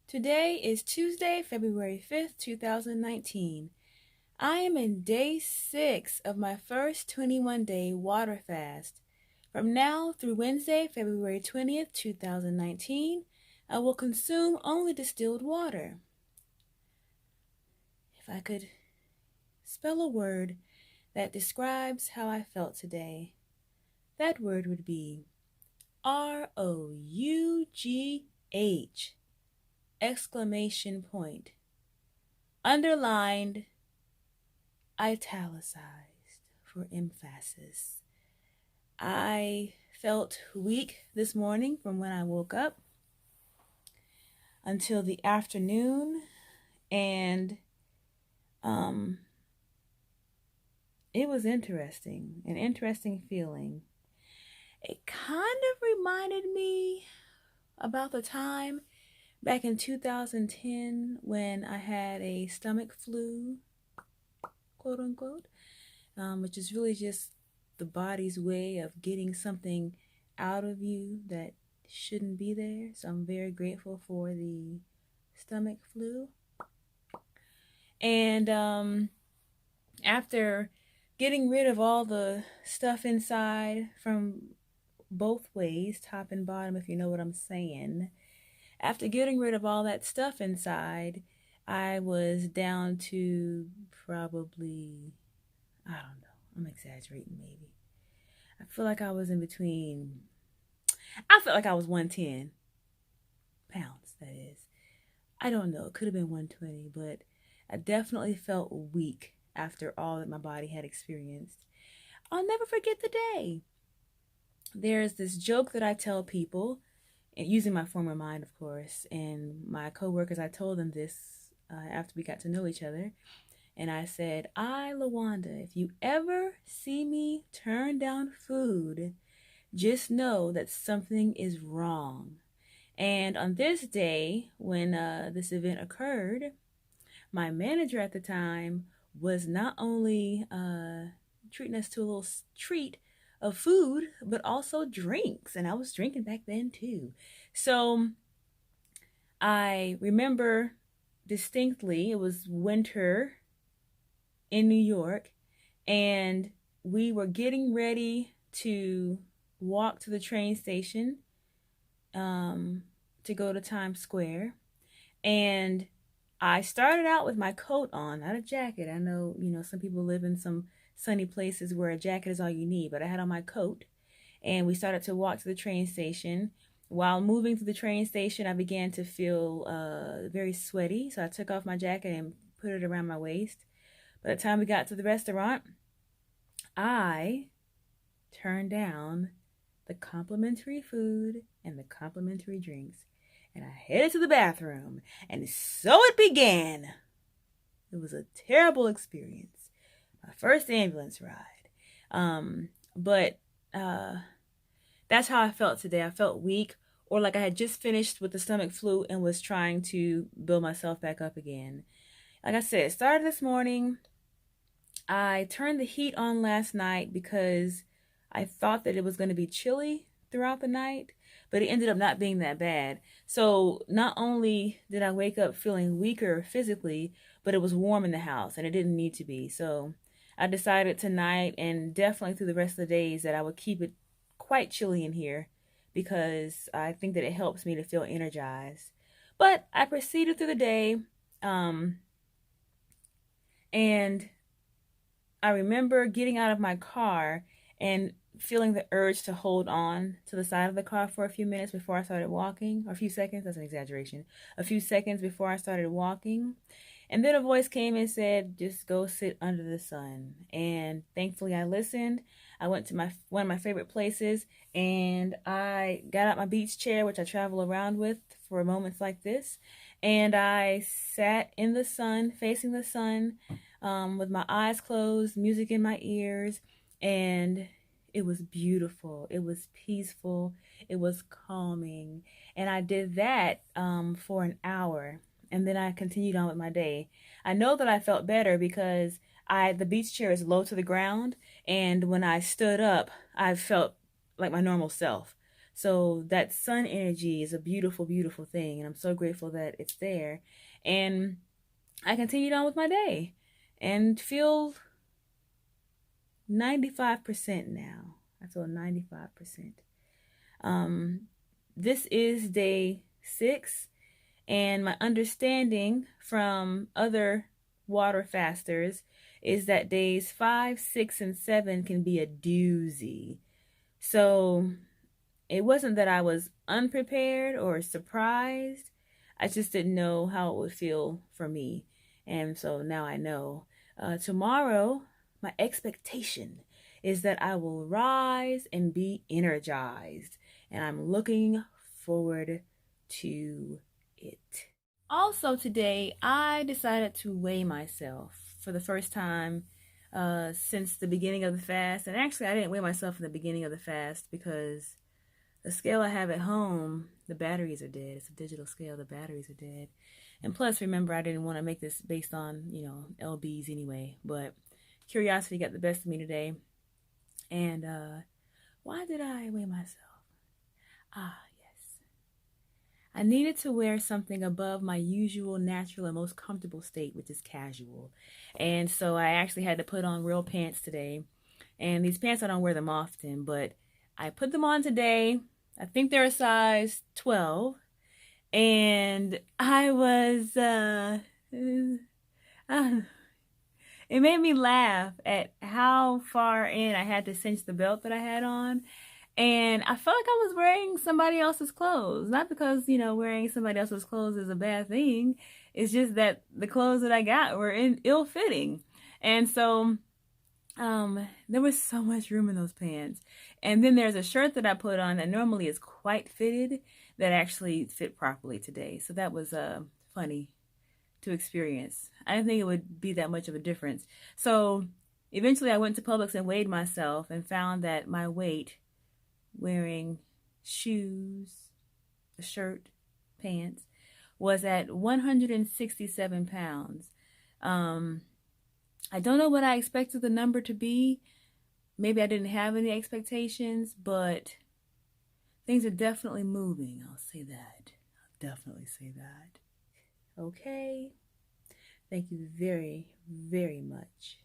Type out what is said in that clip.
Today is Tuesday, February 5th, 2019. I am in day 6 of my first 21-day water fast. From now through Wednesday, February 20th, 2019, I will consume only distilled water. If I could spell a word that describes how I felt today, that word would be ROUGH! Exclamation point. Underlined, italicized for emphasis. I felt weak this morning from when I woke up until the afternoon, and it was interesting, an interesting feeling. It kind of reminded me about the time back in 2010 when I had a stomach flu, quote unquote, which is really just the body's way of getting something out of you that shouldn't be there. So I'm very grateful for the stomach flu. And after getting rid of all the stuff inside from both ways, top and bottom, if you know what I'm saying, after getting rid of all that stuff inside, I was down to probably, I don't know, I'm exaggerating maybe. I feel like I was I felt like I was 110 pounds, that is. I don't know, it could have been 120, but I definitely felt weak after all that my body had experienced. I'll never forget the day. There's this joke that I tell people, using my former mind, of course, and my coworkers, I told them this after we got to know each other, and I said, LaWanda, if you ever see me turn down food, just know that something is wrong. And on this day, when this event occurred, my manager at the time was not only treating us to a little treat of food, but also drinks. And I was drinking back then too. So I remember distinctly, it was winter in New York, and we were getting ready to walk to the train station to go to Times Square. And I started out with my coat on, not a jacket. I know, some people live in some sunny places where a jacket is all you need, but I had on my coat, and we started to walk to the train station. While moving to the train station, I began to feel very sweaty, so I took off my jacket and put it around my waist. By the time we got to the restaurant, I turned down the complimentary food and the complimentary drinks, and I headed to the bathroom, and so it began. It was a terrible experience. My first ambulance ride. But that's how I felt today. I felt weak, or like I had just finished with the stomach flu and was trying to build myself back up again. Like I said, it started this morning. I turned the heat on last night because I thought that it was going to be chilly throughout the night, but it ended up not being that bad. So not only did I wake up feeling weaker physically, but it was warm in the house, and it didn't need to be. So I decided tonight, and definitely through the rest of the days, that I would keep it quite chilly in here because I think that it helps me to feel energized. But I proceeded through the day, and I remember getting out of my car and feeling the urge to hold on to the side of the car for a few minutes before I started walking, or a few seconds, that's an exaggeration, a few seconds before I started walking. And then a voice came and said, just go sit under the sun. And thankfully I listened. I went to one of my favorite places, and I got out my beach chair, which I travel around with for moments like this. And I sat in the sun, facing the sun, with my eyes closed, music in my ears, and it was beautiful. It was peaceful. It was calming. And I did that for an hour. And then I continued on with my day. I know that I felt better because the beach chair is low to the ground, and when I stood up, I felt like my normal self. So that sun energy is a beautiful, beautiful thing. And I'm so grateful that it's there. And I continued on with my day and feel 95% now. I feel 95%. This is day 6, and my understanding from other water fasters is that days 5, 6, and 7 can be a doozy. So it wasn't that I was unprepared or surprised. I just didn't know how it would feel for me. And so now I know. Tomorrow, my expectation is that I will rise and be energized. And I'm looking forward to it. Also today, I decided to weigh myself for the first time since the beginning of the fast. And actually, I didn't weigh myself in the beginning of the fast because the scale I have at home, the batteries are dead. It's a digital scale. The batteries are dead. And plus, remember, I didn't want to make this based on, LBs anyway. But curiosity got the best of me today. And why did I weigh myself? Yes. I needed to wear something above my usual, natural, and most comfortable state, which is casual. And so I actually had to put on real pants today. And these pants, I don't wear them often, but I put them on today. I think they're a size 12. And I was, it made me laugh at how far in I had to cinch the belt that I had on. And I felt like I was wearing somebody else's clothes. Not because, wearing somebody else's clothes is a bad thing. It's just that the clothes that I got were ill-fitting. And so there was so much room in those pants. And then there's a shirt that I put on that normally is quite fitted that actually fit properly today. So that was funny to experience. I didn't think it would be that much of a difference. So eventually I went to Publix and weighed myself and found that my weight wearing shoes, a shirt, pants, was at 167 pounds. I don't know what I expected the number to be. Maybe I didn't have any expectations, but things are definitely moving. I'll say that. I'll definitely say that. Okay. Thank you very, very much.